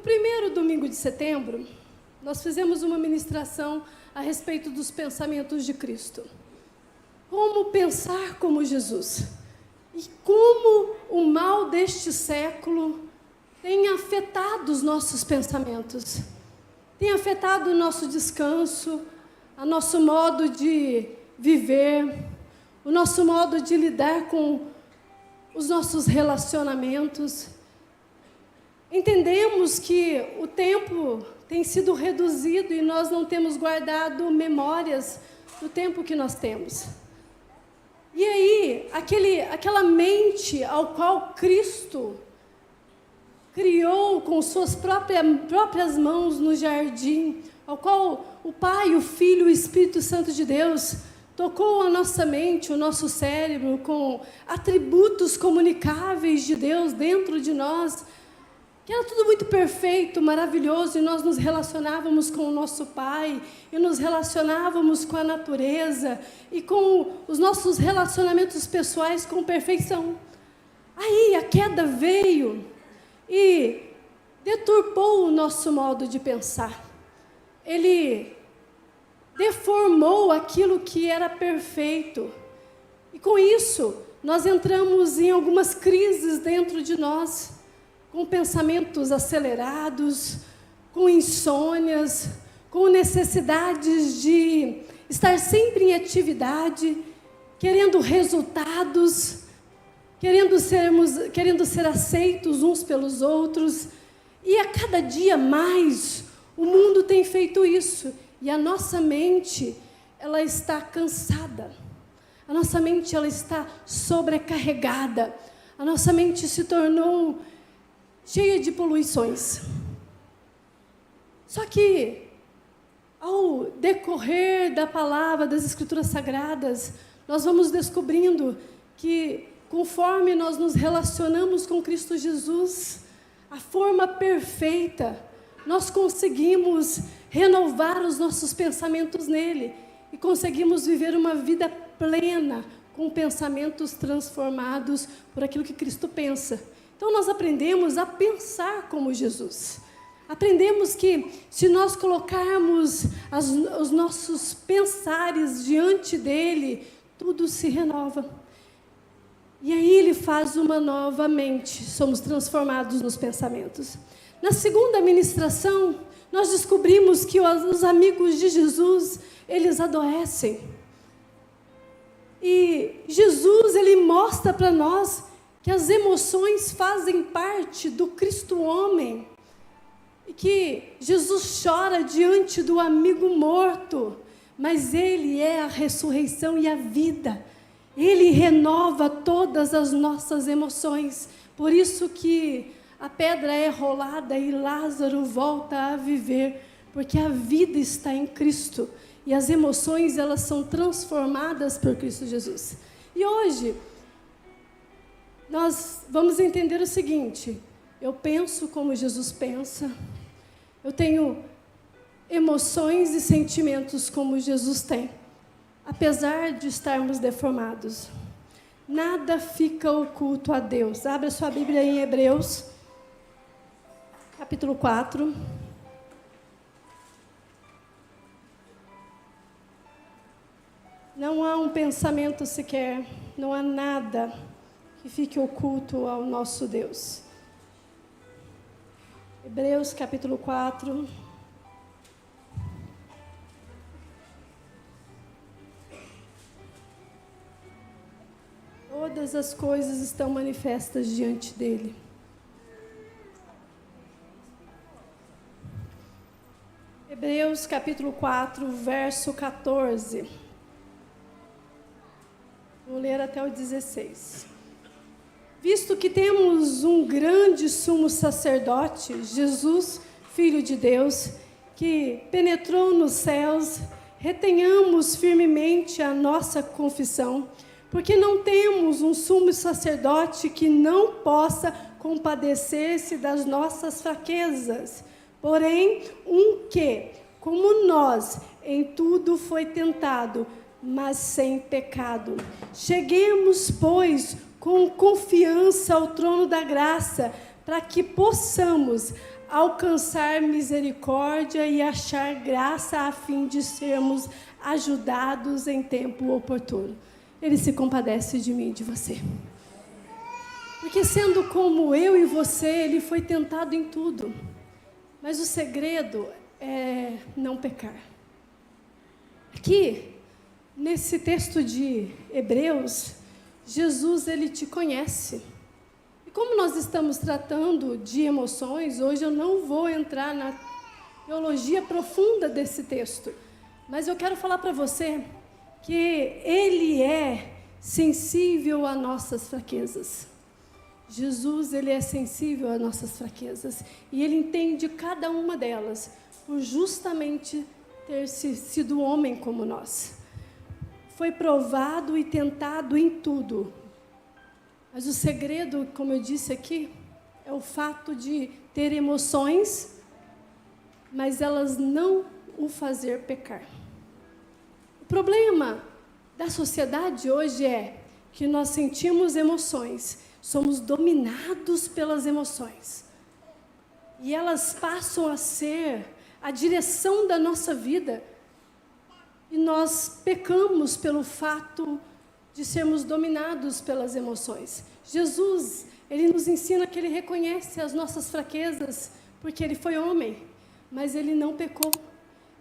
primeiro domingo de setembro, nós fizemos uma ministração a respeito dos pensamentos de Cristo. Como pensar como Jesus? E como o mal deste século tem afetado os nossos pensamentos, tem afetado o nosso descanso, o nosso modo de viver, o nosso modo de lidar com os nossos relacionamentos. Entendemos que o tempo tem sido reduzido e nós não temos guardado memórias do tempo que nós temos. E aí, aquela mente ao qual Cristo criou com suas próprias mãos no jardim, ao qual o Pai, o Filho e o Espírito Santo de Deus tocou a nossa mente, o nosso cérebro, com atributos comunicáveis de Deus dentro de nós, que era tudo muito perfeito, maravilhoso, e nós nos relacionávamos com o nosso Pai, e nos relacionávamos com a natureza, e com os nossos relacionamentos pessoais com perfeição. Aí a queda veio e deturpou o nosso modo de pensar. Ele deformou aquilo que era perfeito. E com isso, nós entramos em algumas crises dentro de nós, com pensamentos acelerados, com insônias, com necessidades de estar sempre em atividade, querendo resultados, querendo ser aceitos uns pelos outros. E a cada dia mais, o mundo tem feito isso. E a nossa mente, ela está cansada. A nossa mente, ela está sobrecarregada. A nossa mente se tornou cheia de poluições. Só que, ao decorrer da palavra, das Escrituras Sagradas, nós vamos descobrindo que, conforme nós nos relacionamos com Cristo Jesus, a forma perfeita, nós conseguimos renovar os nossos pensamentos nele e conseguimos viver uma vida plena, com pensamentos transformados por aquilo que Cristo pensa. Então, nós aprendemos a pensar como Jesus. Aprendemos que, se nós colocarmos os nossos pensares diante dele, tudo se renova. E aí ele faz uma nova mente, somos transformados nos pensamentos. Na segunda ministração, nós descobrimos que os amigos de Jesus, eles adoecem. E Jesus, ele mostra para nós que as emoções fazem parte do Cristo homem, e que Jesus chora diante do amigo morto, mas ele é a ressurreição e a vida. Ele renova todas as nossas emoções. Por isso que a pedra é rolada e Lázaro volta a viver, porque a vida está em Cristo e as emoções, elas são transformadas por Cristo Jesus. E hoje nós vamos entender o seguinte: eu penso como Jesus pensa, eu tenho emoções e sentimentos como Jesus tem, apesar de estarmos deformados. Nada fica oculto a Deus. Abra sua Bíblia em Hebreus, capítulo 4. Não há um pensamento sequer, não há nada que fique oculto ao nosso Deus. Hebreus capítulo 4. Todas as coisas estão manifestas diante dele. Hebreus capítulo 4, verso 14. Vou ler até o 16. Visto que temos um grande sumo sacerdote, Jesus, Filho de Deus, que penetrou nos céus, retenhamos firmemente a nossa confissão, porque não temos um sumo sacerdote que não possa compadecer-se das nossas fraquezas, porém um que, como nós, em tudo foi tentado, mas sem pecado. Cheguemos, pois, com confiança ao trono da graça, para que possamos alcançar misericórdia e achar graça a fim de sermos ajudados em tempo oportuno. Ele se compadece de mim e de você. Porque sendo como eu e você, ele foi tentado em tudo. Mas o segredo é não pecar. Aqui, nesse texto de Hebreus, Jesus, ele te conhece. E como nós estamos tratando de emoções, hoje eu não vou entrar na teologia profunda desse texto, mas eu quero falar para você que ele é sensível às nossas fraquezas. Jesus, ele é sensível às nossas fraquezas e ele entende cada uma delas por justamente ter sido homem como nós. Foi provado e tentado em tudo. Mas o segredo, como eu disse aqui, é o fato de ter emoções, mas elas não o fazer pecar. O problema da sociedade hoje é que nós sentimos emoções, somos dominados pelas emoções. E elas passam a ser a direção da nossa vida. E nós pecamos pelo fato de sermos dominados pelas emoções. Jesus, ele nos ensina que ele reconhece as nossas fraquezas, porque ele foi homem, mas ele não pecou.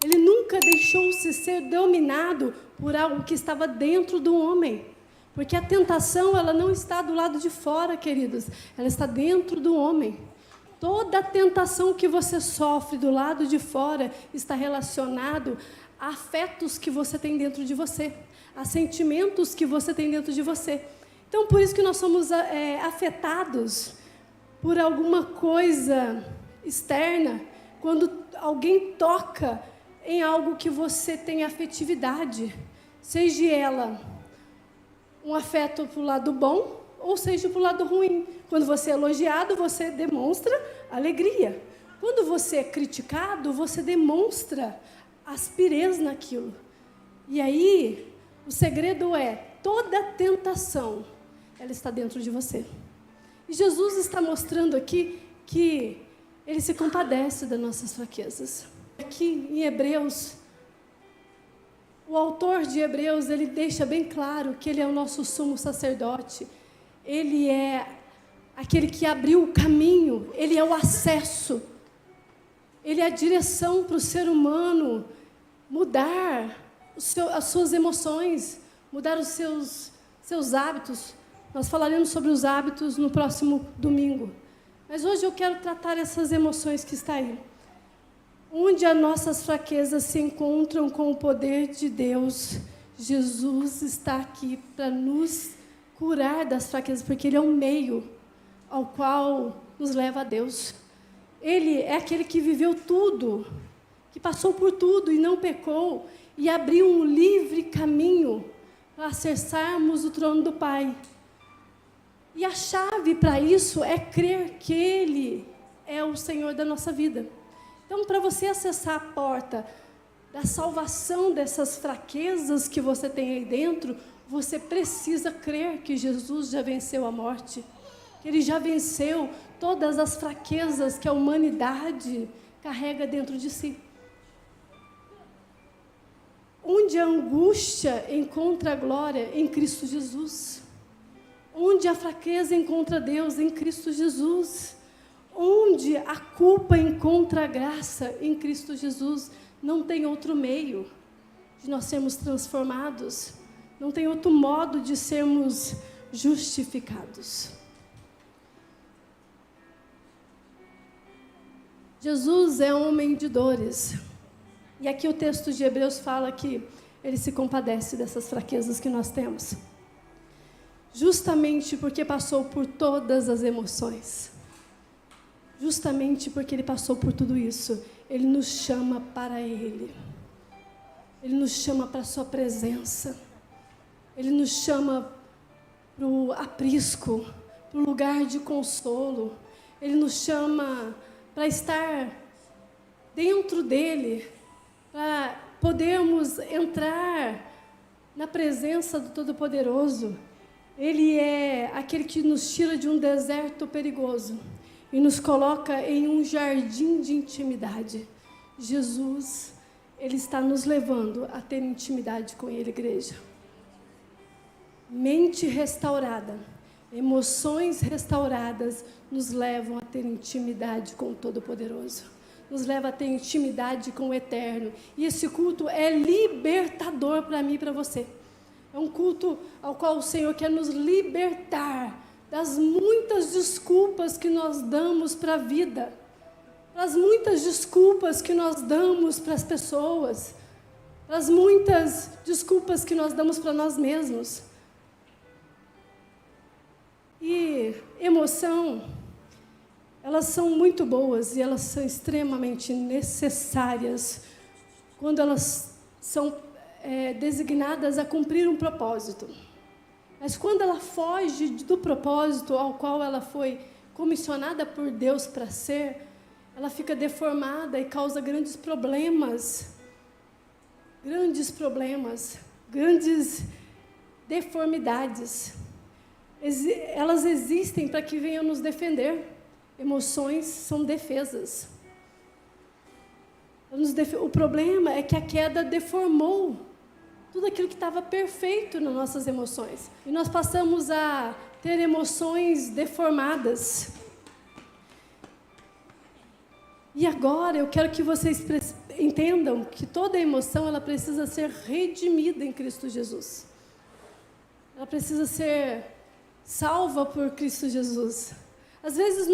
Ele nunca deixou-se ser dominado por algo que estava dentro do homem. Porque a tentação, ela não está do lado de fora, queridos. Ela está dentro do homem. Toda a tentação que você sofre do lado de fora está relacionado a afetos que você tem dentro de você, a sentimentos que você tem dentro de você. Então, por isso que nós somos afetados por alguma coisa externa, quando alguém toca em algo que você tem afetividade, seja ela um afeto para o lado bom, ou seja para o lado ruim. Quando você é elogiado, você demonstra alegria. Quando você é criticado, você demonstra aspereza naquilo. E aí, o segredo é, toda tentação, ela está dentro de você. E Jesus está mostrando aqui que ele se compadece das nossas fraquezas. Aqui em Hebreus, o autor de Hebreus, ele deixa bem claro que ele é o nosso sumo sacerdote. Ele é aquele que abriu o caminho, ele é o acesso. Ele é a direção para o ser humano mudar as suas emoções, mudar os seus hábitos. Nós falaremos sobre os hábitos no próximo domingo. Mas hoje eu quero tratar essas emoções que estão aí. Onde as nossas fraquezas se encontram com o poder de Deus, Jesus está aqui para nos curar das fraquezas, porque ele é o meio ao qual nos leva a Deus. Ele é aquele que viveu tudo, que passou por tudo e não pecou, e abriu um livre caminho para acessarmos o trono do Pai. E a chave para isso é crer que Ele é o Senhor da nossa vida. Então, para você acessar a porta da salvação dessas fraquezas que você tem aí dentro, você precisa crer que Jesus já venceu a morte, que Ele já venceu todas as fraquezas que a humanidade carrega dentro de si. Onde a angústia encontra a glória? Em Cristo Jesus. Onde a fraqueza encontra Deus? Em Cristo Jesus. Onde a culpa encontra a graça? Em Cristo Jesus. Não tem outro meio de nós sermos transformados. Não tem outro modo de sermos justificados. Jesus é homem de dores. E aqui o texto de Hebreus fala que ele se compadece dessas fraquezas que nós temos. Justamente porque passou por todas as emoções. Justamente porque ele passou por tudo isso, ele nos chama para ele. Ele nos chama para a sua presença. Ele nos chama para o aprisco, para o lugar de consolo. Ele nos chama para estar dentro dele, para podermos entrar na presença do Todo-Poderoso. Ele é aquele que nos tira de um deserto perigoso. e nos coloca em um jardim de intimidade. Jesus, Ele está nos levando a ter intimidade com Ele, igreja. Mente restaurada, emoções restauradas nos levam a ter intimidade com o Todo-Poderoso. Nos leva a ter intimidade com o Eterno. E esse culto é libertador para mim e para você. É um culto ao qual o Senhor quer nos libertar das muitas desculpas que nós damos para a vida, das muitas desculpas que nós damos para as pessoas, das muitas desculpas que nós damos para nós mesmos. E emoção, elas são muito boas e elas são extremamente necessárias quando elas são designadas a cumprir um propósito. Mas quando ela foge do propósito ao qual ela foi comissionada por Deus para ser, ela fica deformada e causa grandes problemas, grandes deformidades. Elas existem para que venham nos defender. Emoções são defesas. O problema é que a queda deformou tudo aquilo que estava perfeito nas nossas emoções. E nós passamos a ter emoções deformadas. E agora eu quero que vocês entendam que toda emoção ela precisa ser redimida em Cristo Jesus. Ela precisa ser salva por Cristo Jesus. Às vezes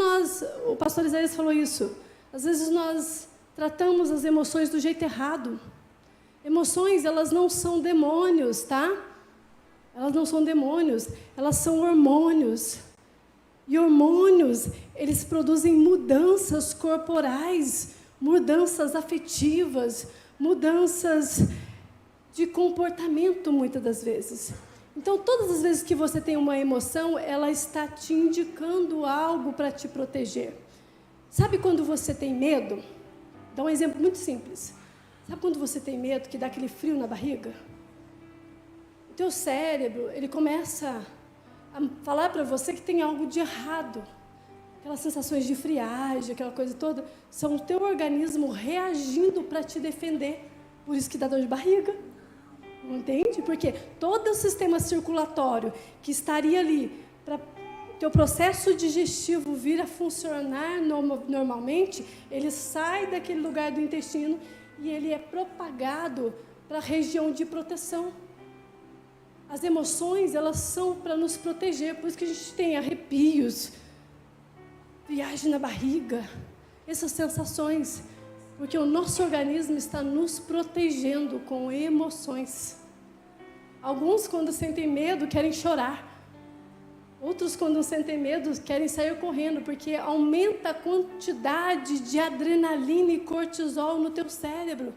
o pastor Isaías falou isso, às vezes nós tratamos as emoções do jeito errado. Emoções, elas não são demônios, tá? Elas não são demônios, elas são hormônios. E hormônios, eles produzem mudanças corporais, mudanças afetivas, mudanças de comportamento, muitas das vezes. Então, todas as vezes que você tem uma emoção, ela está te indicando algo para te proteger. Sabe quando você tem medo? Dá um exemplo muito simples. Sabe quando você tem medo, que dá aquele frio na barriga? O teu cérebro, ele começa a falar para você que tem algo de errado. Aquelas sensações de friagem, aquela coisa toda, são o teu organismo reagindo para te defender. Por isso que dá dor de barriga. Entende? Porque todo o sistema circulatório que estaria ali para o teu processo digestivo vir a funcionar normalmente, ele sai daquele lugar do intestino e ele é propagado para a região de proteção. As emoções, elas são para nos proteger, por isso que a gente tem arrepios, viagem na barriga, essas sensações, porque o nosso organismo está nos protegendo com emoções. Alguns, quando sentem medo, querem chorar. Outros, quando sentem medo, querem sair correndo, porque aumenta a quantidade de adrenalina e cortisol no teu cérebro.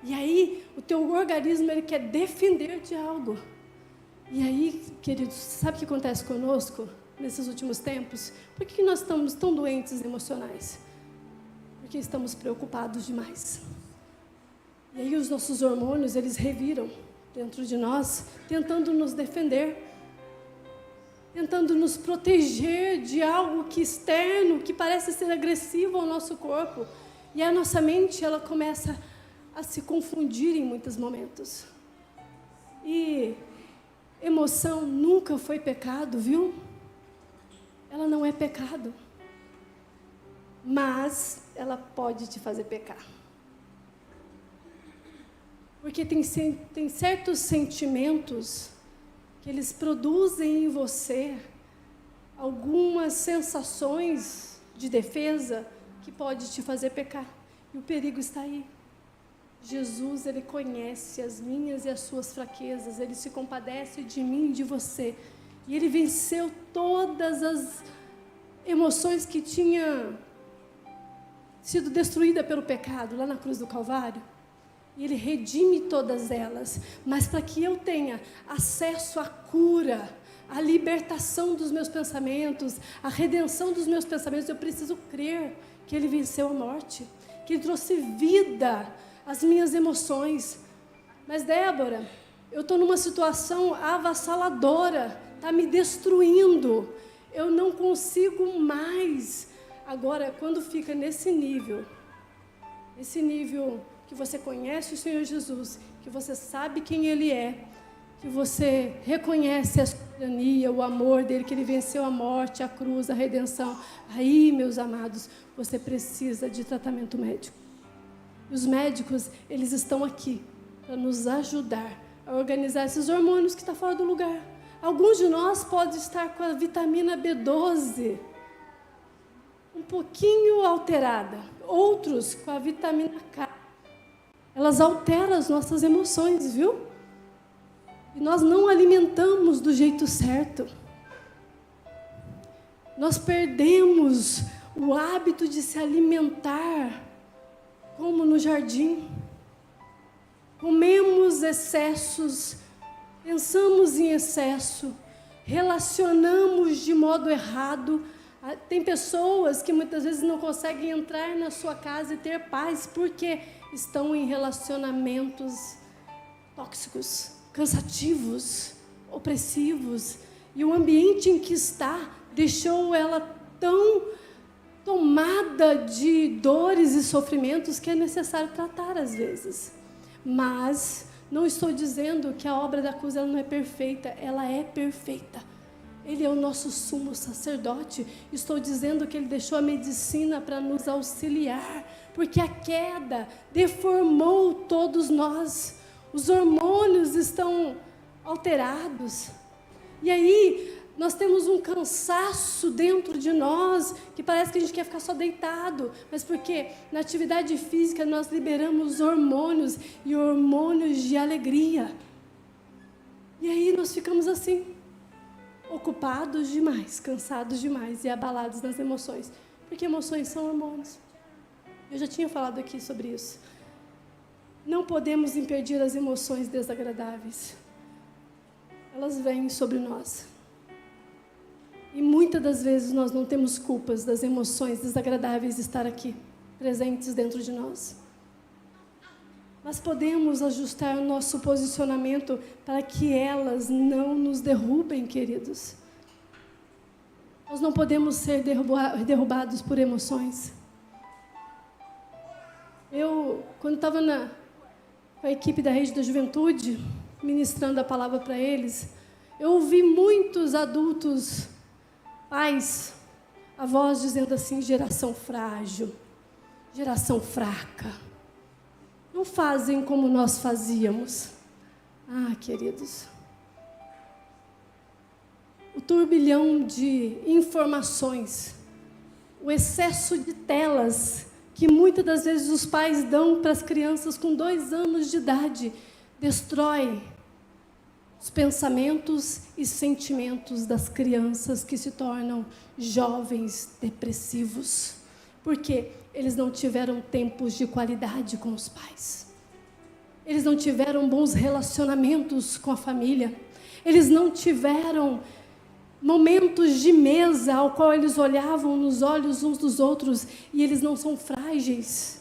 E aí, o teu organismo, ele quer defender de algo. E aí, queridos, sabe o que acontece conosco nesses últimos tempos? Por que nós estamos tão doentes emocionais? Porque estamos preocupados demais. E aí, os nossos hormônios, eles reviram dentro de nós, tentando nos defender, tentando nos proteger de algo que externo, que parece ser agressivo ao nosso corpo. E a nossa mente, ela começa a se confundir em muitos momentos. E emoção nunca foi pecado, viu? Ela não é pecado. Mas ela pode te fazer pecar. Porque tem certos sentimentos que eles produzem em você algumas sensações de defesa que pode te fazer pecar. E o perigo está aí. Jesus, Ele conhece as minhas e as suas fraquezas. Ele se compadece de mim e de você. E Ele venceu todas as emoções que tinham sido destruídas pelo pecado lá na cruz do Calvário. E Ele redime todas elas. Mas para que eu tenha acesso à cura, à libertação dos meus pensamentos, à redenção dos meus pensamentos, eu preciso crer que Ele venceu a morte, que Ele trouxe vida às minhas emoções. Mas, Débora, eu estou numa situação avassaladora, está me destruindo. Eu não consigo mais Agora, quando fica nesse nível que você conhece o Senhor Jesus, que você sabe quem Ele é, que você reconhece a soberania, o amor dEle, que Ele venceu a morte, a cruz, a redenção, aí, meus amados, você precisa de tratamento médico. E os médicos, eles estão aqui para nos ajudar a organizar esses hormônios que estão fora do lugar. Alguns de nós podem estar com a vitamina B12 um pouquinho alterada, outros com a vitamina K. Elas alteram as nossas emoções, viu? E nós não alimentamos do jeito certo. Nós perdemos o hábito de se alimentar como no jardim. Comemos excessos, pensamos em excesso, relacionamos de modo errado. Tem pessoas que muitas vezes não conseguem entrar na sua casa e ter paz porque estão em relacionamentos tóxicos, cansativos, opressivos. E o ambiente em que está deixou ela tão tomada de dores e sofrimentos que é necessário tratar às vezes. Mas não estou dizendo que a obra da cruz ela não é perfeita, ela é perfeita. Ele é o nosso sumo sacerdote. Estou dizendo que Ele deixou a medicina para nos auxiliar, porque a queda deformou todos nós. Os hormônios estão alterados. E aí, nós temos um cansaço dentro de nós, que parece que a gente quer ficar só deitado. Mas porque na atividade física nós liberamos hormônios, e hormônios de alegria. E aí nós ficamos assim, ocupados demais, cansados demais e abalados nas emoções. Porque emoções são hormônios. Eu já tinha falado aqui sobre isso. Não podemos impedir as emoções desagradáveis. Elas vêm sobre nós. E muitas das vezes nós não temos culpas das emoções desagradáveis de estar aqui, presentes dentro de nós. Mas podemos ajustar o nosso posicionamento para que elas não nos derrubem, queridos. Nós não podemos ser derrubados por emoções. Eu, quando estava com a equipe da Rede da Juventude, ministrando a palavra para eles, eu ouvi muitos adultos, pais, avós dizendo assim: geração frágil, geração fraca. Não fazem como nós fazíamos. Ah, queridos, o turbilhão de informações, o excesso de telas que muitas das vezes os pais dão para as crianças com 2 anos de idade, destrói os pensamentos e sentimentos das crianças que se tornam jovens depressivos. Por quê? Eles não tiveram tempos de qualidade com os pais. Eles não tiveram bons relacionamentos com a família. Eles não tiveram momentos de mesa ao qual eles olhavam nos olhos uns dos outros, e eles não são frágeis.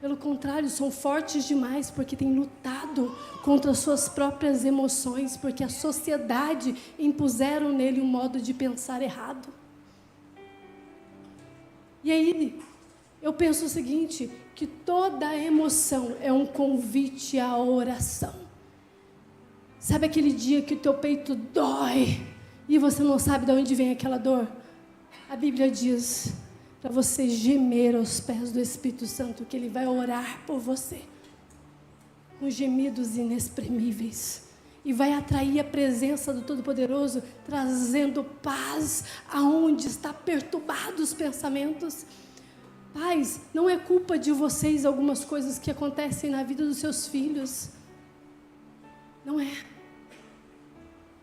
Pelo contrário, são fortes demais, porque têm lutado contra suas próprias emoções, porque a sociedade impuseram nele um modo de pensar errado. E aí, eu penso o seguinte, que toda emoção é um convite à oração. Sabe aquele dia que o teu peito dói e você não sabe de onde vem aquela dor? A Bíblia diz para você gemer aos pés do Espírito Santo, que Ele vai orar por você com gemidos inexprimíveis e vai atrair a presença do Todo-Poderoso, trazendo paz aonde está perturbados os pensamentos. Pais, não é culpa de vocês algumas coisas que acontecem na vida dos seus filhos. Não é.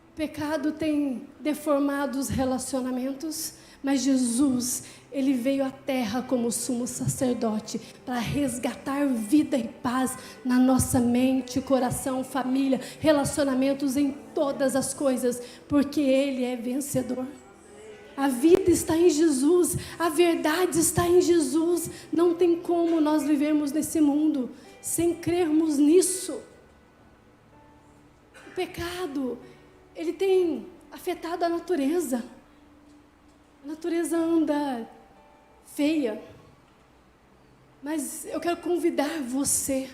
O pecado tem deformado os relacionamentos, mas Jesus, Ele veio à terra como sumo sacerdote para resgatar vida e paz na nossa mente, coração, família, relacionamentos, em todas as coisas, porque Ele é vencedor. A vida está em Jesus, a verdade está em Jesus. Não tem como nós vivermos nesse mundo sem crermos nisso. O pecado, ele tem afetado a natureza. A natureza anda feia. Mas eu quero convidar você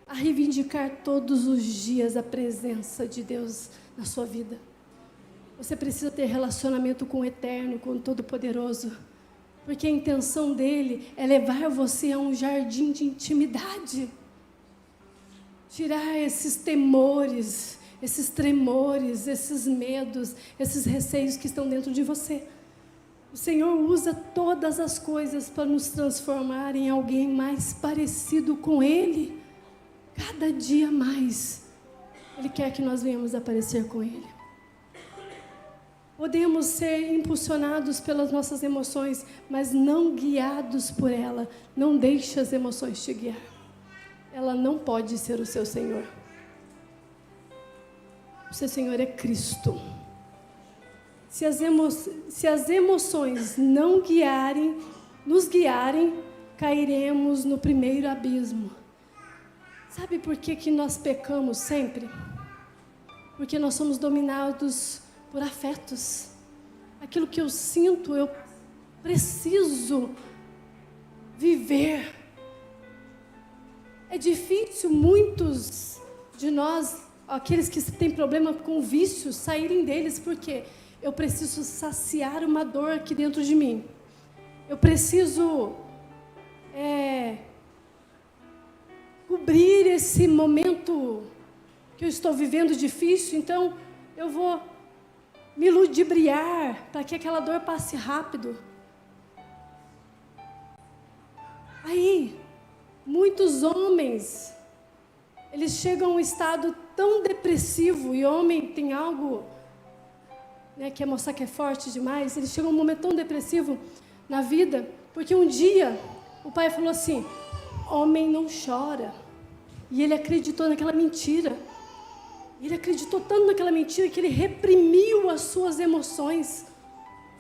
a reivindicar todos os dias a presença de Deus na sua vida. Você precisa ter relacionamento com o Eterno, com o Todo-Poderoso, porque a intenção dele é levar você a um jardim de intimidade. Tirar esses temores, esses tremores, esses medos, esses receios que estão dentro de você. O Senhor usa todas as coisas para nos transformar em alguém mais parecido com Ele. Cada dia mais, Ele quer que nós venhamos a parecer com Ele. Podemos ser impulsionados pelas nossas emoções, mas não guiados por ela. Não deixe as emoções te guiar. Ela não pode ser o seu Senhor. O seu Senhor é Cristo. Se as emoções não nos guiarem, cairemos no primeiro abismo. Sabe por que nós pecamos sempre? Porque nós somos dominados por afetos. Aquilo que eu sinto, eu preciso viver. É difícil muitos de nós, aqueles que têm problema com vícios, saírem deles, porque eu preciso saciar uma dor aqui dentro de mim. Eu preciso cobrir esse momento que eu estou vivendo difícil, então eu vou me ludibriar para que aquela dor passe rápido. Aí, muitos homens, eles chegam a um estado tão depressivo, e homem tem algo, né, que é mostrar que é forte demais, eles chegam a um momento tão depressivo na vida, porque um dia o pai falou assim: homem não chora. E ele acreditou naquela mentira. Ele acreditou tanto naquela mentira que ele reprimiu as suas emoções,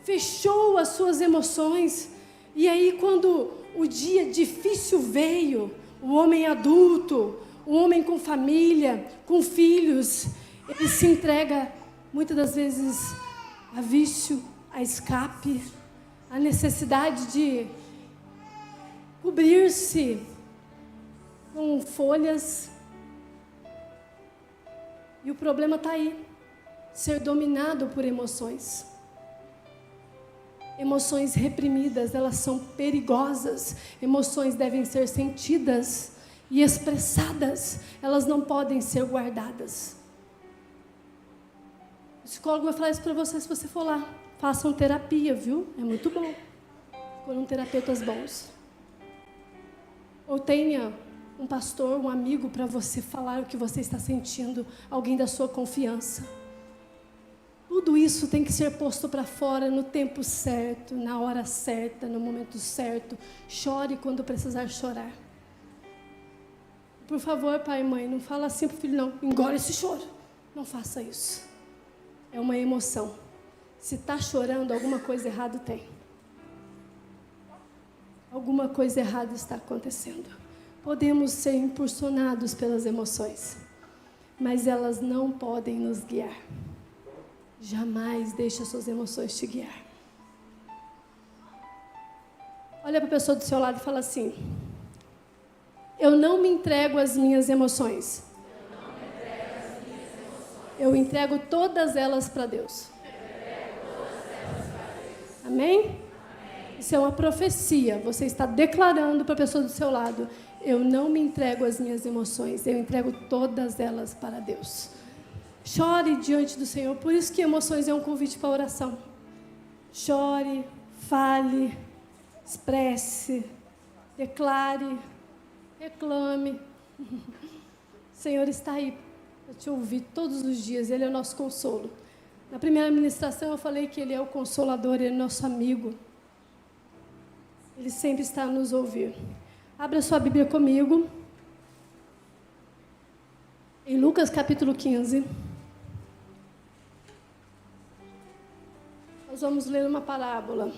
fechou as suas emoções. E aí, quando o dia difícil veio, o homem adulto, o homem com família, com filhos, ele se entrega muitas das vezes a vício, a escape, a necessidade de cobrir-se com folhas. E o problema está aí, ser dominado por emoções. Emoções reprimidas, elas são perigosas. Emoções devem ser sentidas e expressadas. Elas não podem ser guardadas. O psicólogo vai falar isso para você se você for lá. Façam terapia, viu? É muito bom. Foram terapeutas bons. Ou tenha um pastor, um amigo para você falar o que você está sentindo, alguém da sua confiança. Tudo isso tem que ser posto para fora no tempo certo, na hora certa, no momento certo. Chore quando precisar chorar. Por favor, pai e mãe, não fala assim para o filho, não, engole esse choro. Não faça isso. É uma emoção. Se está chorando, alguma coisa errada tem. Alguma coisa errada está acontecendo. Podemos ser impulsionados pelas emoções, mas elas não podem nos guiar. Jamais deixe as suas emoções te guiar. Olha para a pessoa do seu lado e fala assim: eu não me entrego às minhas emoções. Eu entrego todas elas para Deus. Amém? Isso é uma profecia. Você está declarando para a pessoa do seu lado: eu não me entrego às minhas emoções, eu entrego todas elas para Deus. Chore diante do Senhor. Por isso que emoções é um convite para a oração. Chore, fale, expresse, declare, reclame. O Senhor está aí para te ouvir todos os dias. Ele é o nosso consolo. Na primeira ministração eu falei que Ele é o Consolador, Ele é nosso amigo. Ele sempre está a nos ouvir. Abra sua Bíblia comigo. Em Lucas capítulo 15. Nós vamos ler uma parábola.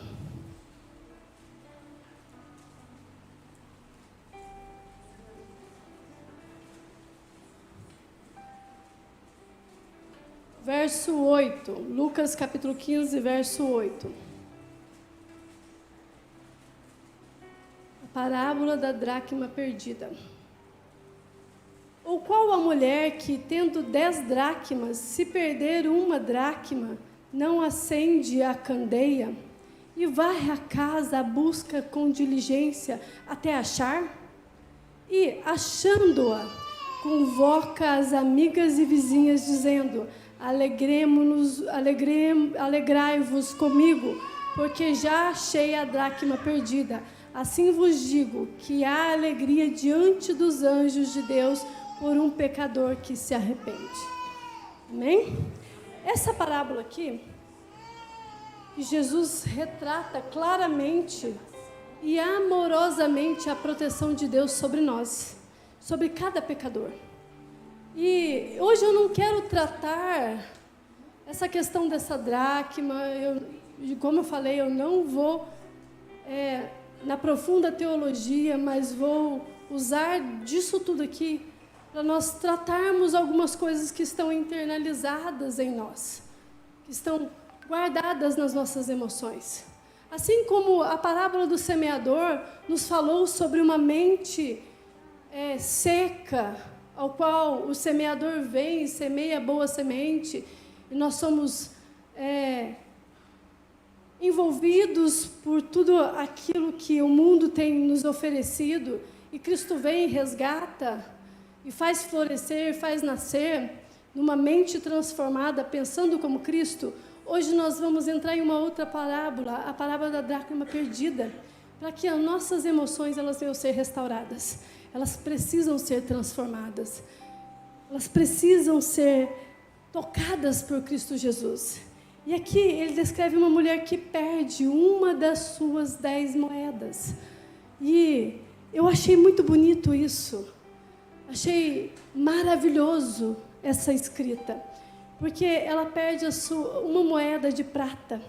Verso 8. Lucas capítulo 15, verso 8. parábola da dracma perdida. Ou qual a mulher que, tendo 10 dracmas, se perder uma dracma, não acende a candeia e varre a casa à busca com diligência até achar? E, achando-a, convoca as amigas e vizinhas, dizendo: alegrai-vos comigo, porque já achei a dracma perdida. Assim vos digo que há alegria diante dos anjos de Deus por um pecador que se arrepende. Amém? Essa parábola aqui, Jesus retrata claramente e amorosamente a proteção de Deus sobre nós, sobre cada pecador. E hoje eu não quero tratar essa questão dessa dracma, como eu falei, eu não vou na profunda teologia, mas vou usar disso tudo aqui para nós tratarmos algumas coisas que estão internalizadas em nós, que estão guardadas nas nossas emoções. Assim como a parábola do semeador nos falou sobre uma mente seca, ao qual o semeador vem e semeia boa semente, e nós somos envolvidos por tudo aquilo que o mundo tem nos oferecido, e Cristo vem e resgata, e faz florescer, faz nascer, numa mente transformada, pensando como Cristo. Hoje nós vamos entrar em uma outra parábola, a parábola da dracma perdida, para que as nossas emoções elas venham ser restauradas. Elas precisam ser transformadas. Elas precisam ser tocadas por Cristo Jesus. E aqui ele descreve uma mulher que perde uma das suas 10 moedas. E eu achei muito bonito isso. Achei maravilhoso essa escrita. Porque ela perde uma moeda de prata.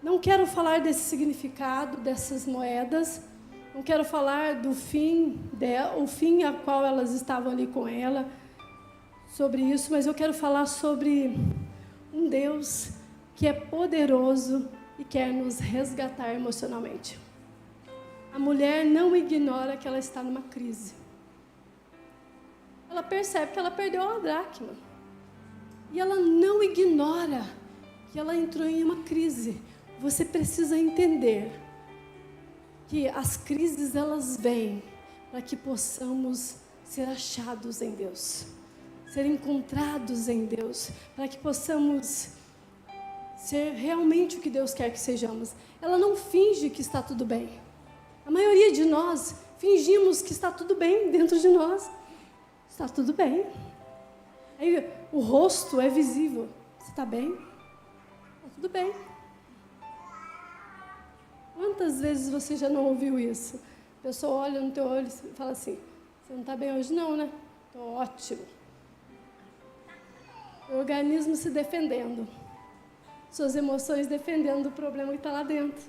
Não quero falar desse significado dessas moedas. Não quero falar do fim dela, o fim a qual elas estavam ali com ela, sobre isso, mas eu quero falar sobre um Deus que é poderoso e quer nos resgatar emocionalmente. A mulher não ignora que ela está numa crise. Ela percebe que ela perdeu a dracma. E ela não ignora que ela entrou em uma crise. Você precisa entender que as crises elas vêm para que possamos ser achados em Deus, ser encontrados em Deus, para que possamos ser realmente o que Deus quer que sejamos. Ela não finge que está tudo bem. A maioria de nós fingimos que está tudo bem dentro de nós. Está tudo bem. Aí o rosto é visível. Você está bem? Está tudo bem. Quantas vezes você já não ouviu isso? A pessoa olha no teu olho e fala assim: você não está bem hoje não, né? Estou ótimo. O organismo se defendendo. Suas emoções defendendo do problema que está lá dentro.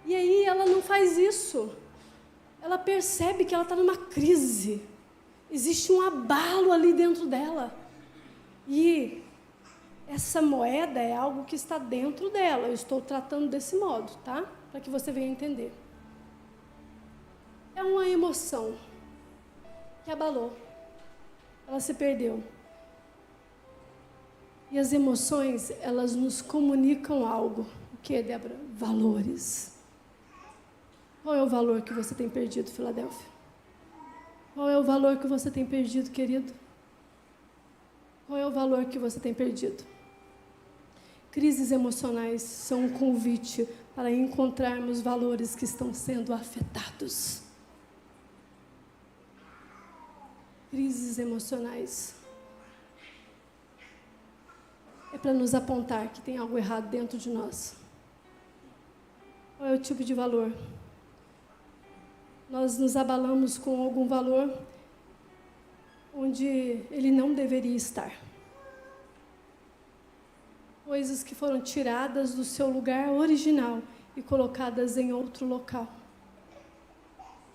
E aí ela não faz isso. Ela percebe que ela está numa crise. Existe um abalo ali dentro dela. E essa moeda é algo que está dentro dela. Eu estou tratando desse modo, tá? Para que você venha entender. É uma emoção que abalou. Ela se perdeu. E as emoções, elas nos comunicam algo. O que, Débora? Valores. Qual é o valor que você tem perdido, Filadélfia? Qual é o valor que você tem perdido, querido? Qual é o valor que você tem perdido? Crises emocionais são um convite para encontrarmos valores que estão sendo afetados. Crises emocionais é para nos apontar que tem algo errado dentro de nós. Qual é o tipo de valor? Nós nos abalamos com algum valor onde ele não deveria estar. Coisas que foram tiradas do seu lugar original e colocadas em outro local.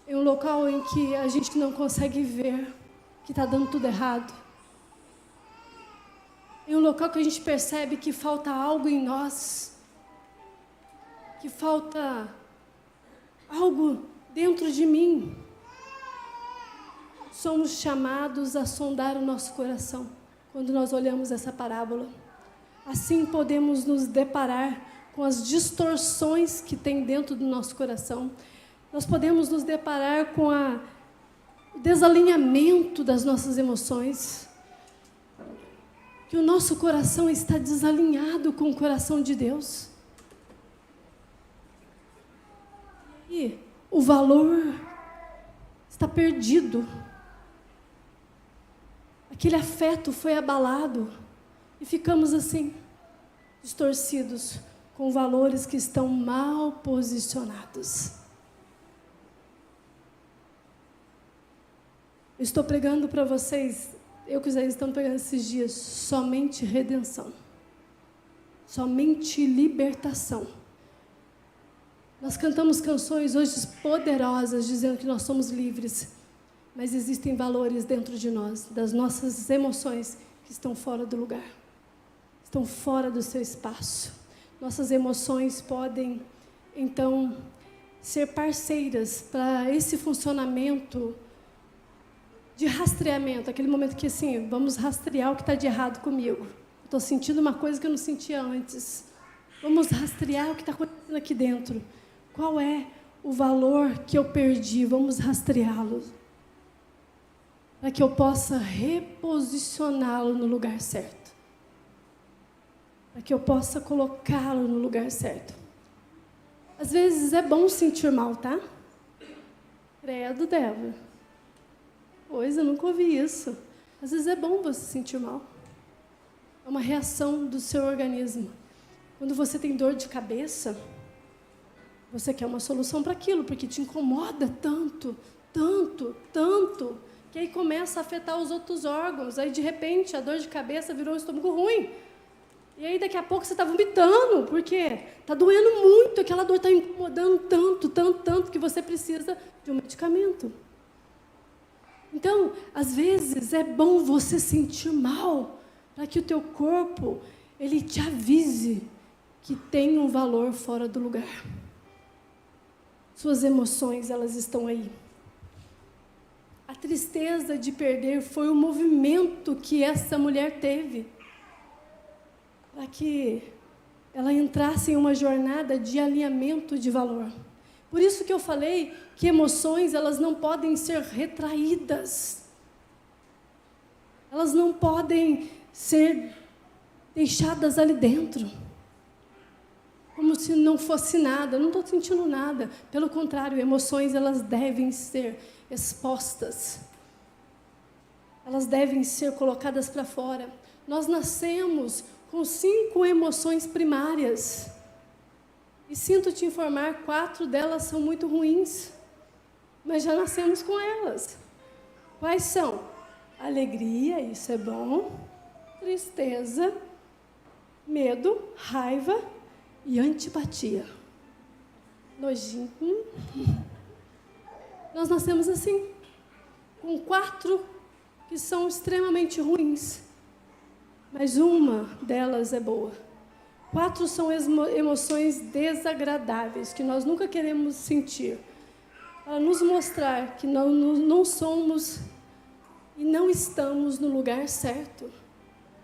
Em um local em que a gente não consegue ver que está dando tudo errado. Em um local que a gente percebe que falta algo em nós, que falta algo dentro de mim. Somos chamados a sondar o nosso coração quando nós olhamos essa parábola. Assim podemos nos deparar com as distorções que tem dentro do nosso coração. Nós podemos nos deparar com o desalinhamento das nossas emoções. Que o nosso coração está desalinhado com o coração de Deus. E o valor está perdido. Aquele afeto foi abalado e ficamos assim, distorcidos, com valores que estão mal posicionados. Eu estou pregando para vocês, eu que os estão pregando esses dias, somente redenção, somente libertação. Nós cantamos canções hoje poderosas, dizendo que nós somos livres, mas existem valores dentro de nós, das nossas emoções, que estão fora do lugar, estão fora do seu espaço. Nossas emoções podem, então, ser parceiras para esse funcionamento de rastreamento, aquele momento que, assim, vamos rastrear o que está de errado comigo. Estou sentindo uma coisa que eu não sentia antes. Vamos rastrear o que está acontecendo aqui dentro. Qual é o valor que eu perdi? Vamos rastreá-lo, para que eu possa reposicioná-lo no lugar certo. Para que eu possa colocá-lo no lugar certo. Às vezes é bom sentir mal, tá? Credo, Débora. Pois, eu nunca ouvi isso. Às vezes é bom você sentir mal. É uma reação do seu organismo. Quando você tem dor de cabeça, você quer uma solução para aquilo, porque te incomoda tanto, tanto, tanto, que aí começa a afetar os outros órgãos. Aí, de repente, a dor de cabeça virou um estômago ruim. E aí, daqui a pouco, você está vomitando, porque está doendo muito, aquela dor está incomodando tanto, tanto, tanto, que você precisa de um medicamento. Então, às vezes, é bom você sentir mal, para que o teu corpo, ele te avise que tem um valor fora do lugar. Suas emoções, elas estão aí. A tristeza de perder foi o movimento que essa mulher teve, para que ela entrasse em uma jornada de alinhamento de valor. Por isso que eu falei que emoções, elas não podem ser retraídas. Elas não podem ser deixadas ali dentro, como se não fosse nada. Eu não estou sentindo nada. Pelo contrário, emoções, elas devem ser expostas. Elas devem ser colocadas para fora. Nós nascemos com 5 emoções primárias. E sinto te informar, 4 delas são muito ruins. Mas já nascemos com elas. Quais são? Alegria, isso é bom. Tristeza, medo, raiva e antipatia. Nojinho. Nós nascemos assim, com 4 que são extremamente ruins, mas uma delas é boa. 4 são emoções desagradáveis, que nós nunca queremos sentir, para nos mostrar que não somos e não estamos no lugar certo.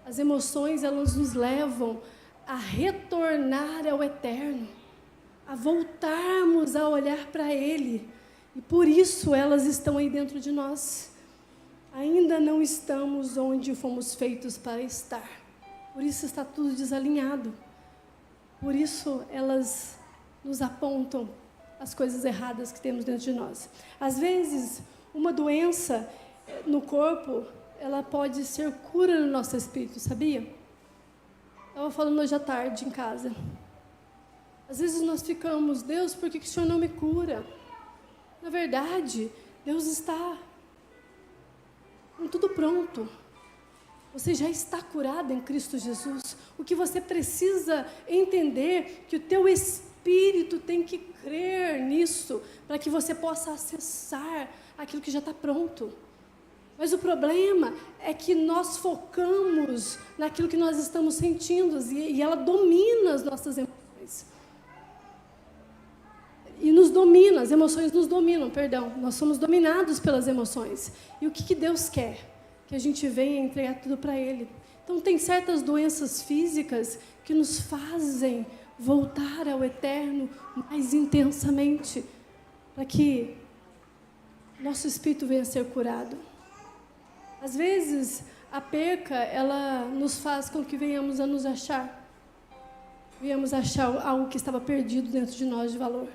As emoções, elas nos levam a retornar ao eterno, a voltarmos a olhar para Ele. E por isso elas estão aí dentro de nós. Ainda não estamos onde fomos feitos para estar. Por isso está tudo desalinhado. Por isso elas nos apontam as coisas erradas que temos dentro de nós. Às vezes, uma doença no corpo, ela pode ser cura no nosso espírito, sabia? Estava falando hoje à tarde em casa. Às vezes nós ficamos, Deus, por que o Senhor não me cura? Na verdade, Deus está com tudo pronto. Você já está curado em Cristo Jesus. O que você precisa entender que o teu espírito tem que crer nisso, para que você possa acessar aquilo que já está pronto. Mas o problema é que nós focamos naquilo que nós estamos sentindo e ela domina as nossas emoções. e nos domina, as emoções nos dominam, perdão. Nós somos dominados pelas emoções. E o que Deus quer? Que a gente venha entregar tudo para Ele. Então, tem certas doenças físicas que nos fazem voltar ao eterno mais intensamente, para que nosso espírito venha a ser curado. Às vezes, a perca, ela nos faz com que venhamos a nos achar. Venhamos achar algo que estava perdido dentro de nós de valor.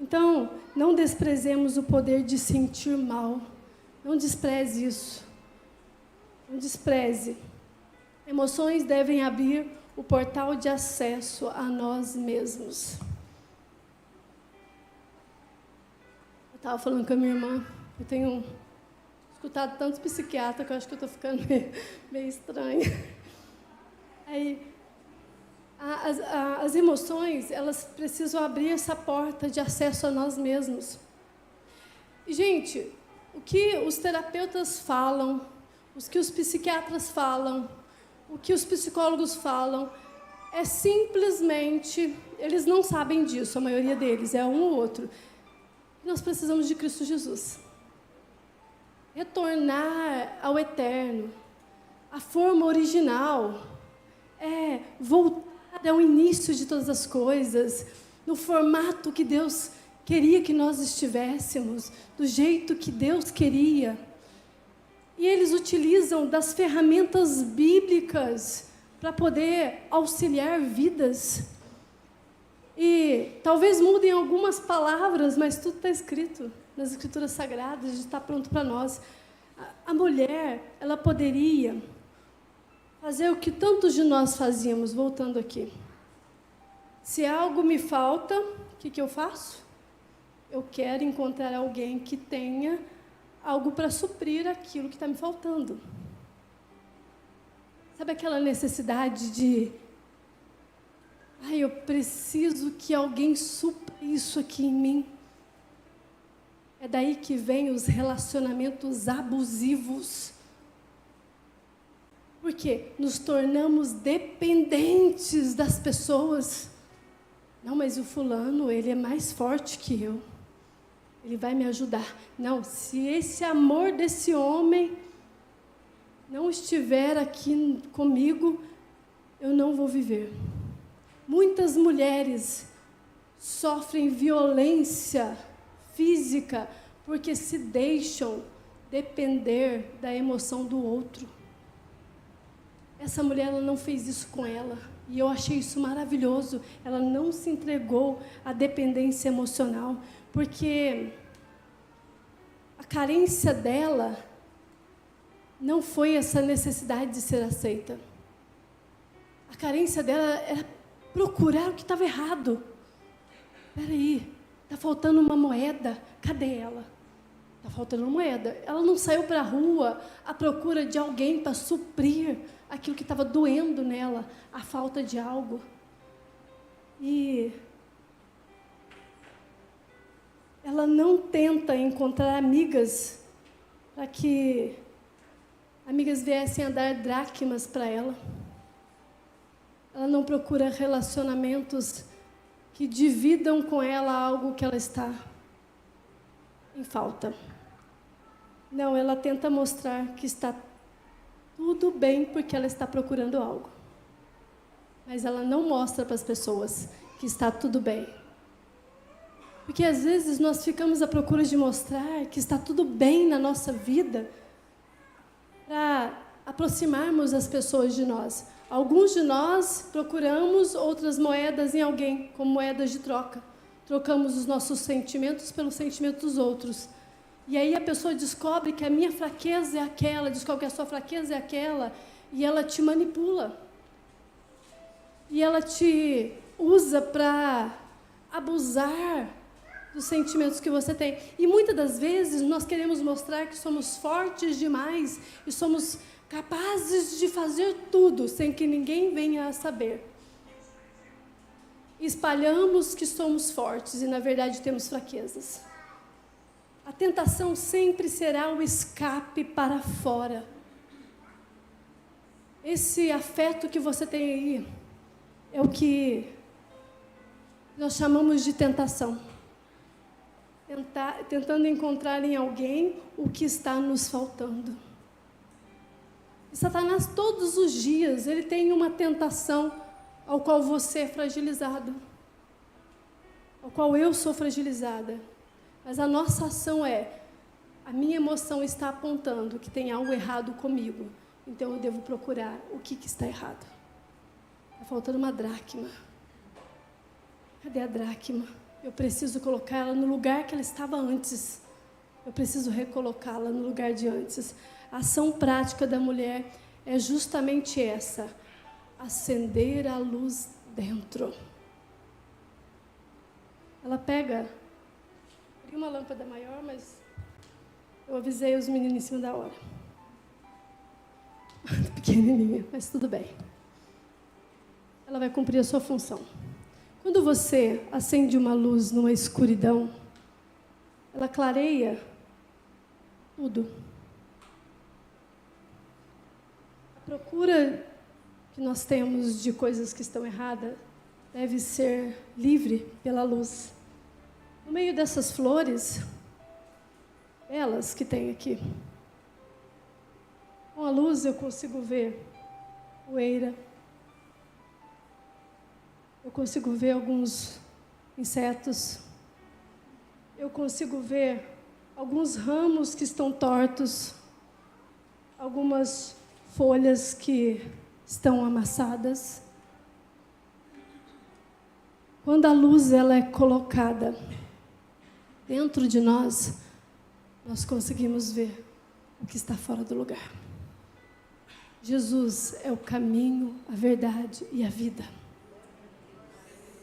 Então, não desprezemos o poder de sentir mal. Não despreze isso. Não despreze. Emoções devem abrir o portal de acesso a nós mesmos. Eu estava falando com a minha irmã, eu tenho escutado tantos psiquiatras que eu acho que eu estou ficando meio estranha. Aí, as emoções, elas precisam abrir essa porta de acesso a nós mesmos. E, gente, o que os terapeutas falam, o que os psiquiatras falam, o que os psicólogos falam, é simplesmente, eles não sabem disso, a maioria deles, é um ou outro. Nós precisamos de Cristo Jesus. Retornar ao eterno, a forma original, voltar ao início de todas as coisas, no formato que Deus queria que nós estivéssemos, do jeito que Deus queria. E eles utilizam das ferramentas bíblicas para poder auxiliar vidas. E talvez mudem algumas palavras, mas tudo está escrito nas Escrituras Sagradas, está pronto para nós. A mulher, ela poderia fazer o que tantos de nós fazíamos, voltando aqui. Se algo me falta, o que eu faço? Eu quero encontrar alguém que tenha algo para suprir aquilo que está me faltando. Sabe aquela necessidade de... eu preciso que alguém supra isso aqui em mim. É daí que vem os relacionamentos abusivos. Porque nos tornamos dependentes das pessoas. Não, mas o fulano, ele é mais forte que eu. Ele vai me ajudar. Não, se esse amor desse homem não estiver aqui comigo, eu não vou viver. Muitas mulheres sofrem violência física porque se deixam depender da emoção do outro. Essa mulher, ela não fez isso com ela. E eu achei isso maravilhoso. Ela não se entregou à dependência emocional. Porque a carência dela não foi essa necessidade de ser aceita. A carência dela era procurar o que estava errado. Espera aí, está faltando uma moeda. Cadê ela? Está faltando uma moeda. Ela não saiu para a rua à procura de alguém para suprir aquilo que estava doendo nela, a falta de algo. E ela não tenta encontrar amigas para que amigas viessem a dar dracmas para ela. Ela não procura relacionamentos que dividam com ela algo que ela está em falta. Não, ela tenta mostrar que está tudo bem porque ela está procurando algo. Mas ela não mostra para as pessoas que está tudo bem. Porque às vezes nós ficamos à procura de mostrar que está tudo bem na nossa vida para aproximarmos as pessoas de nós. Alguns de nós procuramos outras moedas em alguém, como moedas de troca. Trocamos os nossos sentimentos pelos sentimentos dos outros. E aí a pessoa descobre que a minha fraqueza é aquela, descobre que a sua fraqueza é aquela, e ela te manipula. E ela te usa para abusar dos sentimentos que você tem. E muitas das vezes nós queremos mostrar que somos fortes demais e somos capazes de fazer tudo sem que ninguém venha a saber. Espalhamos que somos fortes e, na verdade, temos fraquezas. A tentação sempre será o escape para fora. Esse afeto que você tem aí é o que nós chamamos de tentação. tentando encontrar em alguém o que está nos faltando. E Satanás, todos os dias, ele tem uma tentação ao qual você é fragilizado, ao qual eu sou fragilizada. Mas a nossa ação a minha emoção está apontando que tem algo errado comigo, então eu devo procurar o que está errado. Está faltando uma dracma. Cadê a dracma? Eu preciso colocá-la no lugar que ela estava antes. Eu preciso recolocá-la no lugar de antes. A ação prática da mulher é justamente essa: acender a luz dentro. Ela pega... Queria uma lâmpada maior, mas eu avisei os meninos em cima da hora. Pequenininha, mas tudo bem. Ela vai cumprir a sua função. Quando você acende uma luz numa escuridão, ela clareia tudo. A procura que nós temos de coisas que estão erradas deve ser livre pela luz. No meio dessas flores, belas que tem aqui, com a luz eu consigo ver poeira, eu consigo ver alguns insetos, eu consigo ver alguns ramos que estão tortos, algumas folhas que estão amassadas. Quando a luz ela é colocada dentro de nós, nós conseguimos ver o que está fora do lugar. Jesus é o caminho, a verdade e a vida.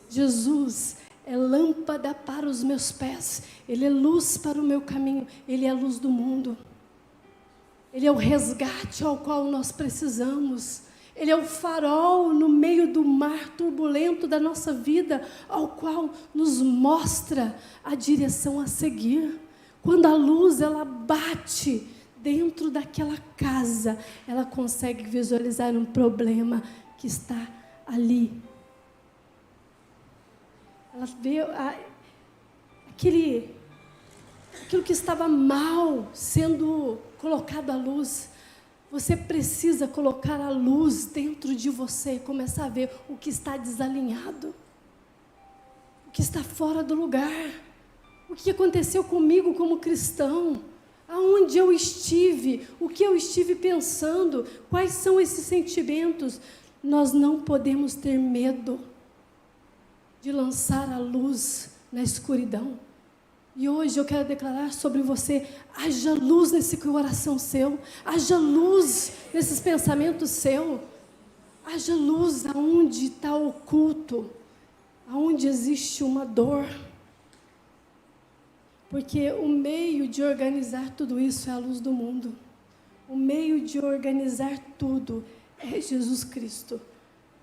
Jesus é lâmpada para os meus pés. Ele é luz para o meu caminho. Ele é a luz do mundo. Ele é o resgate ao qual nós precisamos. Ele é o farol no meio do mar turbulento da nossa vida, ao qual nos mostra a direção a seguir. Quando a luz ela bate dentro daquela casa, ela consegue visualizar um problema que está ali. Ela vê aquilo que estava mal sendo colocado à luz. Você precisa colocar a luz dentro de você e começar a ver o que está desalinhado, o que está fora do lugar, o que aconteceu comigo como cristão, aonde eu estive, o que eu estive pensando, quais são esses sentimentos. Nós não podemos ter medo de lançar a luz na escuridão. E hoje eu quero declarar sobre você: haja luz nesse coração seu, haja luz nesses pensamentos seu, haja luz aonde está oculto, aonde existe uma dor. Porque o meio de organizar tudo isso é a luz do mundo. O meio de organizar tudo é Jesus Cristo.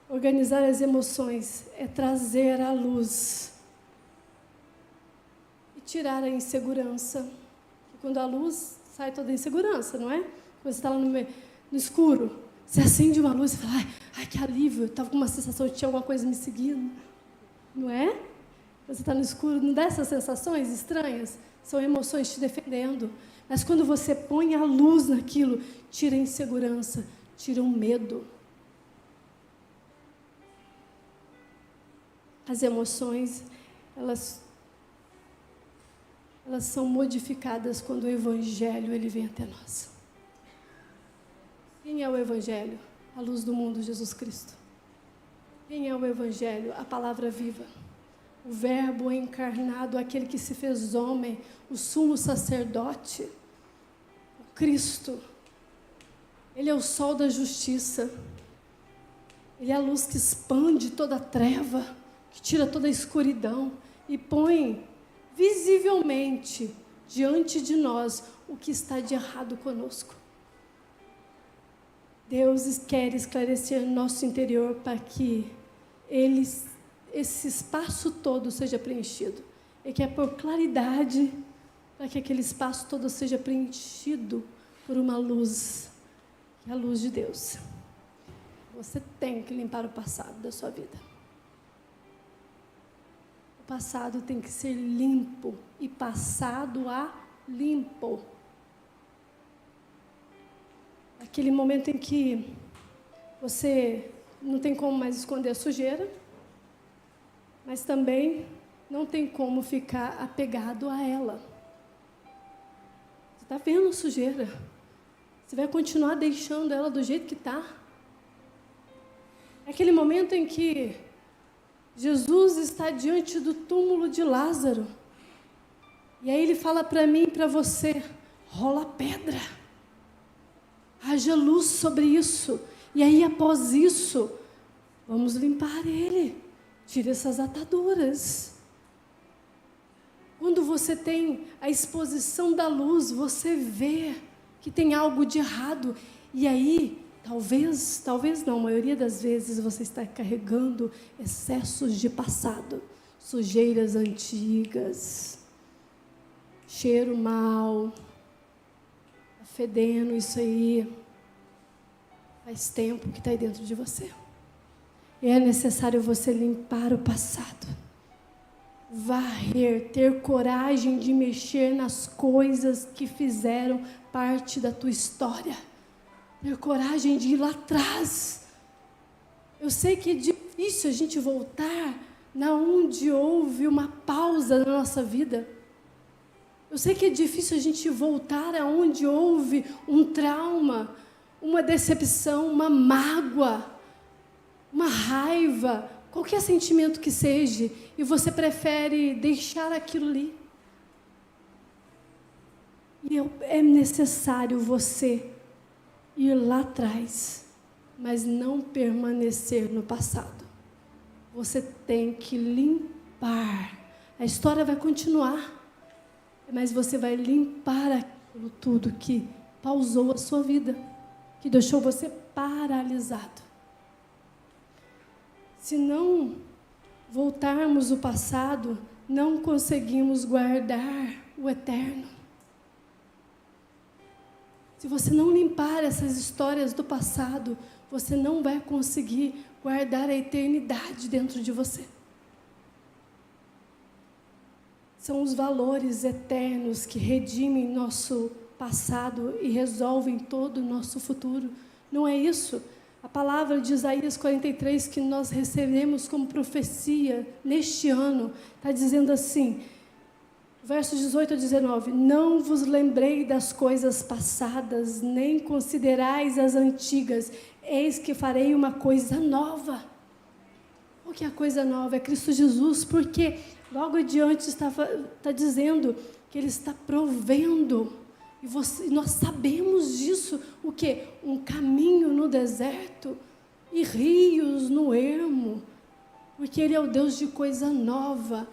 Organizar as emoções é trazer a luz e tirar a insegurança. E quando a luz, sai toda a insegurança, não é? Quando você está lá no escuro, você acende uma luz e fala: ai, que alívio, eu estava com uma sensação de que tinha alguma coisa me seguindo. Não é? Você está no escuro, não dá essas sensações estranhas? São emoções te defendendo. Mas quando você põe a luz naquilo, tira a insegurança, tira o medo. As emoções, elas são modificadas quando o Evangelho ele vem até nós. Quem é o Evangelho? A luz do mundo, Jesus Cristo. Quem é o Evangelho? A palavra viva. O Verbo encarnado, aquele que se fez homem, o sumo sacerdote, o Cristo. Ele é o sol da justiça. Ele é a luz que expande toda a treva, que tira toda a escuridão e põe visivelmente diante de nós o que está de errado conosco. Deus quer esclarecer nosso interior para que esse espaço todo seja preenchido. Ele quer pôr claridade para que aquele espaço todo seja preenchido por uma luz, que é a luz de Deus. Você tem que limpar o passado da sua vida. O passado tem que ser limpo e passado a limpo. Aquele momento em que você não tem como mais esconder a sujeira, mas também não tem como ficar apegado a ela. Você está vendo a sujeira? Você vai continuar deixando ela do jeito que está? É aquele momento em que Jesus está diante do túmulo de Lázaro. E aí ele fala para mim e para você, rola a pedra. Haja luz sobre isso. E aí, após isso, vamos limpar ele. Tira essas ataduras. Quando você tem a exposição da luz, você vê que tem algo de errado. E aí, talvez não, a maioria das vezes você está carregando excessos de passado, sujeiras antigas, cheiro mal, tá fedendo isso aí, faz tempo que está aí dentro de você. E é necessário você limpar o passado, varrer, ter coragem de mexer nas coisas que fizeram parte da tua história. Ter coragem de ir lá atrás. Eu sei que é difícil a gente voltar na onde houve uma pausa na nossa vida. Eu sei que é difícil a gente voltar aonde houve um trauma, uma decepção, uma mágoa, uma raiva, qualquer sentimento que seja, e você prefere deixar aquilo ali. E é necessário você ir lá atrás, mas não permanecer no passado. Você tem que limpar. A história vai continuar, mas você vai limpar aquilo tudo que pausou a sua vida, que deixou você paralisado. Se não voltarmos o passado, não conseguimos guardar o eterno. Se você não limpar essas histórias do passado, você não vai conseguir guardar a eternidade dentro de você. São os valores eternos que redimem nosso passado e resolvem todo o nosso futuro. Não é isso? A palavra de Isaías 43, que nós recebemos como profecia neste ano, está dizendo assim, versos 18 a 19, não vos lembrei das coisas passadas, nem considerais as antigas, eis que farei uma coisa nova. O que é a coisa nova? É Cristo Jesus, porque logo adiante está dizendo que Ele está provendo. E nós sabemos disso, o quê? Um caminho no deserto e rios no ermo, porque Ele é o Deus de coisa nova,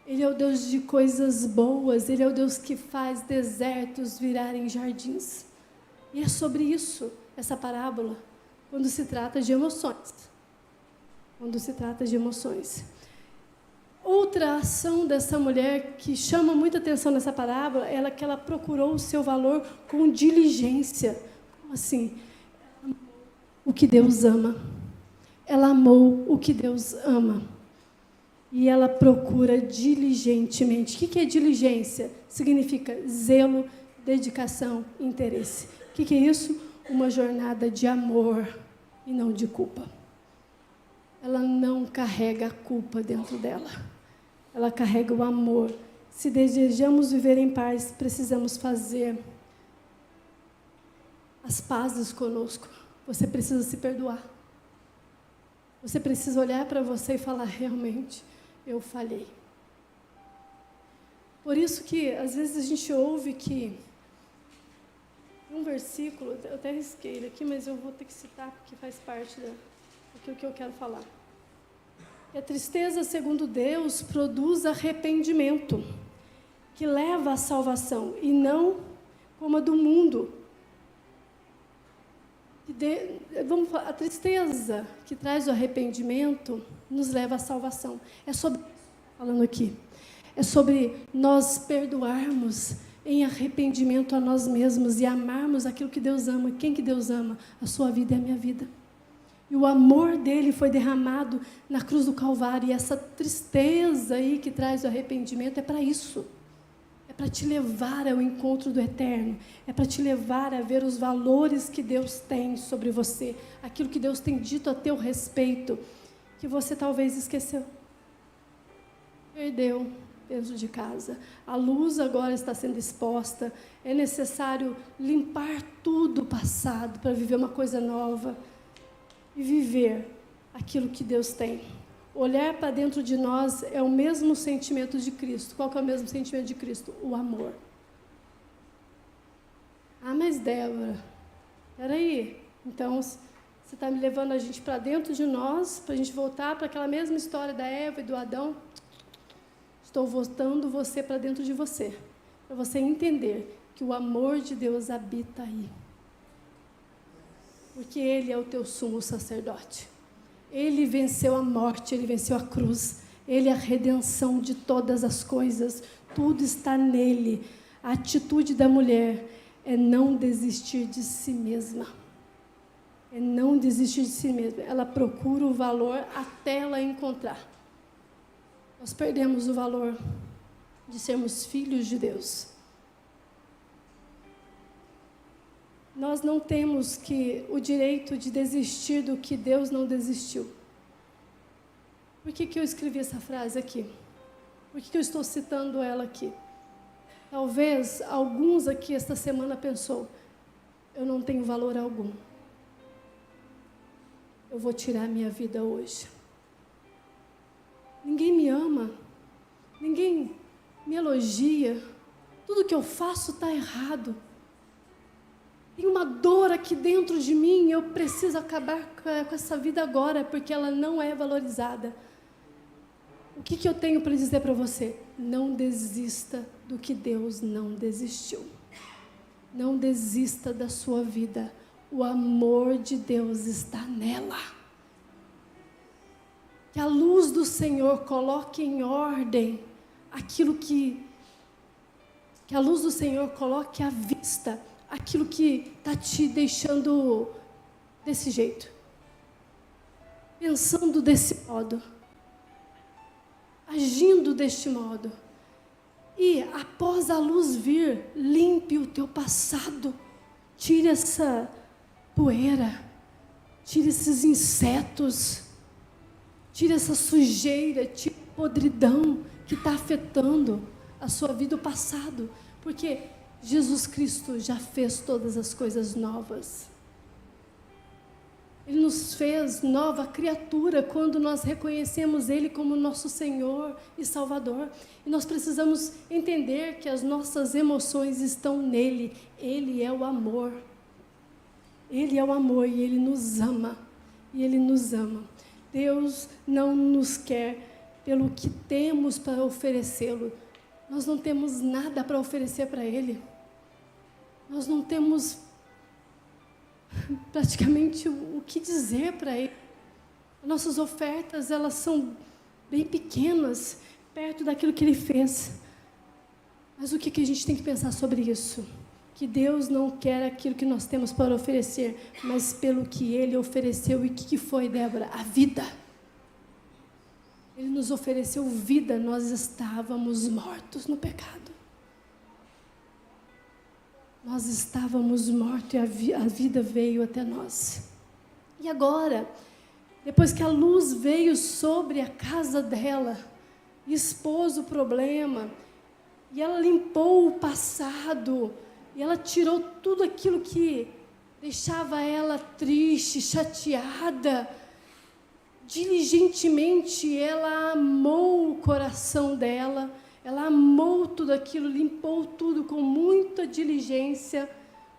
Ele é o Deus de coisas boas, Ele é o Deus que faz desertos virarem jardins. E é sobre isso, essa parábola, quando se trata de emoções. Quando se trata de emoções. Outra ação dessa mulher que chama muita atenção nessa parábola é que ela procurou o seu valor com diligência. Como assim? O que Deus ama. Ela amou o que Deus ama. E ela procura diligentemente. O que é diligência? Significa zelo, dedicação, interesse. O que é isso? Uma jornada de amor e não de culpa. Ela não carrega a culpa dentro dela. Ela carrega o amor. Se desejamos viver em paz, precisamos fazer as pazes conosco. Você precisa se perdoar. Você precisa olhar para você e falar, realmente, eu falhei. Por isso que, às vezes, a gente ouve que um versículo, eu até risquei ele aqui, mas eu vou ter que citar, porque faz parte do que eu quero falar. E a tristeza, segundo Deus, produz arrependimento, que leva à salvação, e não como a do mundo. A tristeza que traz o arrependimento nos leva à salvação. É sobre, falando aqui, é sobre nós perdoarmos em arrependimento a nós mesmos e amarmos aquilo que Deus ama. Quem que Deus ama? A sua vida e a minha vida. E o amor dele foi derramado na cruz do Calvário. E essa tristeza aí que traz o arrependimento é para isso. É para te levar ao encontro do eterno. É para te levar a ver os valores que Deus tem sobre você. Aquilo que Deus tem dito a teu respeito, que você talvez esqueceu. Perdeu dentro de casa. A luz agora está sendo exposta. É necessário limpar tudo passado para viver uma coisa nova. E viver aquilo que Deus tem. Olhar para dentro de nós é o mesmo sentimento de Cristo. Qual que é o mesmo sentimento de Cristo? O amor. Ah, mas Débora, peraí. Então, você está me levando a gente para dentro de nós, para a gente voltar para aquela mesma história da Eva e do Adão? Estou voltando você para dentro de você, para você entender que o amor de Deus habita aí. Porque Ele é o teu sumo sacerdote. Ele venceu a morte, Ele venceu a cruz. Ele é a redenção de todas as coisas. Tudo está nele. A atitude da mulher é não desistir de si mesma. É não desistir de si mesma. Ela procura o valor até ela encontrar. Nós perdemos o valor de sermos filhos de Deus. Nós não temos o direito de desistir do que Deus não desistiu. Por que eu escrevi essa frase aqui? Por que eu estou citando ela aqui? Talvez alguns aqui esta semana pensou, eu não tenho valor algum. Eu vou tirar minha vida hoje. Ninguém me ama. Ninguém me elogia. Tudo que eu faço está errado. Tem uma dor aqui dentro de mim, eu preciso acabar com essa vida agora, porque ela não é valorizada. O que eu tenho para dizer para você? Não desista do que Deus não desistiu. Não desista da sua vida. O amor de Deus está nela. Que a luz do Senhor coloque em ordem aquilo que a luz do Senhor coloque à vista aquilo que está te deixando desse jeito, pensando desse modo, agindo deste modo. E após a luz vir, limpe o teu passado, tire essa poeira, tire esses insetos, tire essa sujeira, tire a podridão que está afetando a sua vida, o passado, porque Jesus Cristo já fez todas as coisas novas. Ele nos fez nova criatura quando nós reconhecemos Ele como nosso Senhor e Salvador. E nós precisamos entender que as nossas emoções estão nele. Ele é o amor. Ele é o amor e Ele nos ama. E Ele nos ama. Deus não nos quer pelo que temos para oferecê-lo. Nós não temos nada para oferecer para Ele. Nós não temos praticamente o que dizer para Ele. Nossas ofertas, elas são bem pequenas, perto daquilo que Ele fez. Mas o que a gente tem que pensar sobre isso? Que Deus não quer aquilo que nós temos para oferecer, mas pelo que Ele ofereceu. E o que foi, Débora? A vida. Ele nos ofereceu vida, nós estávamos mortos no pecado. Nós estávamos mortos e a vida veio até nós. E agora, depois que a luz veio sobre a casa dela, expôs o problema, e ela limpou o passado, e ela tirou tudo aquilo que deixava ela triste, chateada, diligentemente ela amou o coração dela, ela amou tudo aquilo, limpou tudo com muita diligência,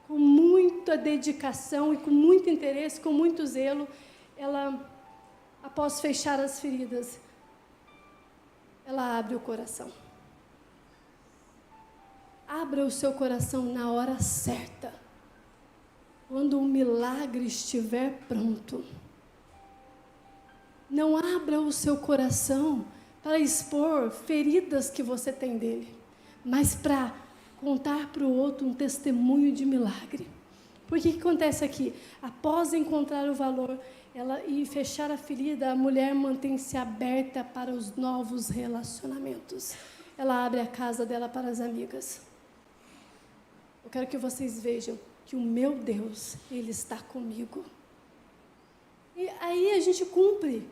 com muita dedicação e com muito interesse, com muito zelo. Ela, após fechar as feridas, ela abre o coração. Abra o seu coração na hora certa, quando o milagre estiver pronto. Não abra o seu coração para expor feridas que você tem dele, mas para contar para o outro um testemunho de milagre. Porque o que acontece aqui? Após encontrar o valor e fechar a ferida, a mulher mantém-se aberta para os novos relacionamentos. Ela abre a casa dela para as amigas. Eu quero que vocês vejam que o meu Deus, Ele está comigo. E aí a gente cumpre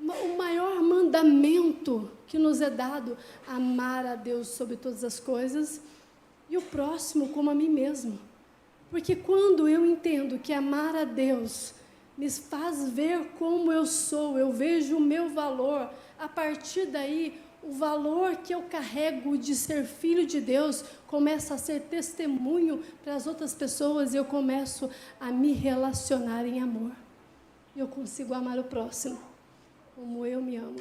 o maior mandamento que nos é dado: amar a Deus sobre todas as coisas e o próximo como a mim mesmo. Porque quando eu entendo que amar a Deus me faz ver como eu sou, eu vejo o meu valor, a partir daí, o valor que eu carrego de ser filho de Deus começa a ser testemunho para as outras pessoas e eu começo a me relacionar em amor. E eu consigo amar o próximo como eu me amo.